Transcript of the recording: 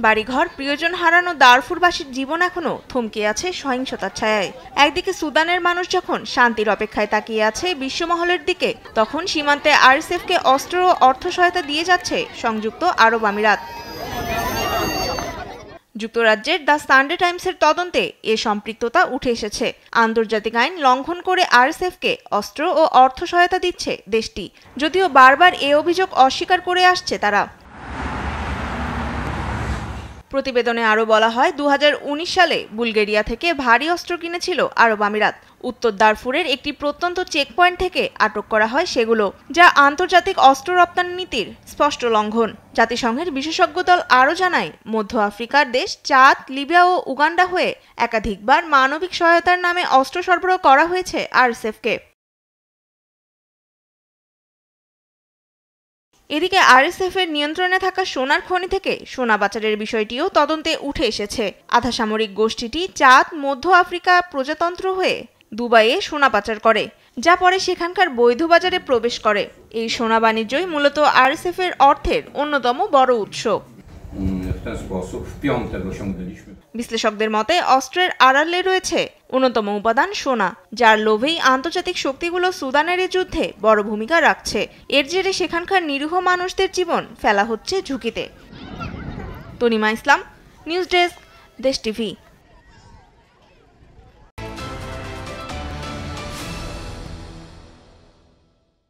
বাড়িঘর প্রিয়জন হারানো দারফুরবাসীর জীবন এখনো থমকে আছে সহিংসতার ছায়ায়। একদিকে সুদানের মানুষ যখন শান্তির অপেক্ষায় তাকিয়ে আছে বিশ্বমহলের দিকে, তখন সীমান্তে আরএসএফকে অস্ত্র ও অর্থ সহায়তা দিয়ে যাচ্ছে সংযুক্ত আরব আমিরাত। যুক্তরাজ্যের দ্য সানডে টাইমসের তদন্তে এ সম্পৃক্ততা উঠে এসেছে। আন্তর্জাতিক আইন লঙ্ঘন করে আরএসএফকে অস্ত্র ও অর্থ সহায়তা দিচ্ছে দেশটি, যদিও বারবার এ অভিযোগ অস্বীকার করে আসছে তারা। প্রতিবেদনে আরও বলা হয়, 2019 সালে বুলগেরিয়া থেকে ভারী অস্ত্র কিনেছিল আরব আমিরাত। উত্তর দারফুরের একটি প্রত্যন্ত চেকপয়েন্ট থেকে আটক করা হয় সেগুলো, যা আন্তর্জাতিক অস্ত্র রপ্তানি নীতির স্পষ্ট লঙ্ঘন। জাতিসংঘের বিশেষজ্ঞ দল আরও জানায়, মধ্য আফ্রিকার দেশ চাদ, লিবিয়া ও উগান্ডা হয়ে একাধিকবার মানবিক সহায়তার নামে অস্ত্র সরবরাহ করা হয়েছে আরএসএফকে। এদিকে আরএসএফের নিয়ন্ত্রণে থাকা সোনার খনি থেকে সোনা পাচারের বিষয়টিও তদন্তে উঠে এসেছে। আধাসামরিক গোষ্ঠীটি চাদ, মধ্য আফ্রিকা প্রজাতন্ত্র হয়ে দুবাইয়ে সোনা পাচার করে, যা পরে সেখানকার বৈধ বাজারে প্রবেশ করে। এই সোনা বাণিজ্যই মূলত আরএসএফের অর্থের অন্যতম বড় উৎস। বিশ্লেষকদের মতে, অস্ত্রের আড়ালে রয়েছে অন্যতম উপাদান সোনা, যার লোভেই আন্তর্জাতিক শক্তিগুলো সুদানের এই যুদ্ধে বড় ভূমিকা রাখছে। এর জেরে সেখানকার নিরীহ মানুষদের জীবন ফেলা হচ্ছে ঝুঁকিতে। তনিমা ইসলাম, নিউজ ডেস্ক, দেশ টিভি।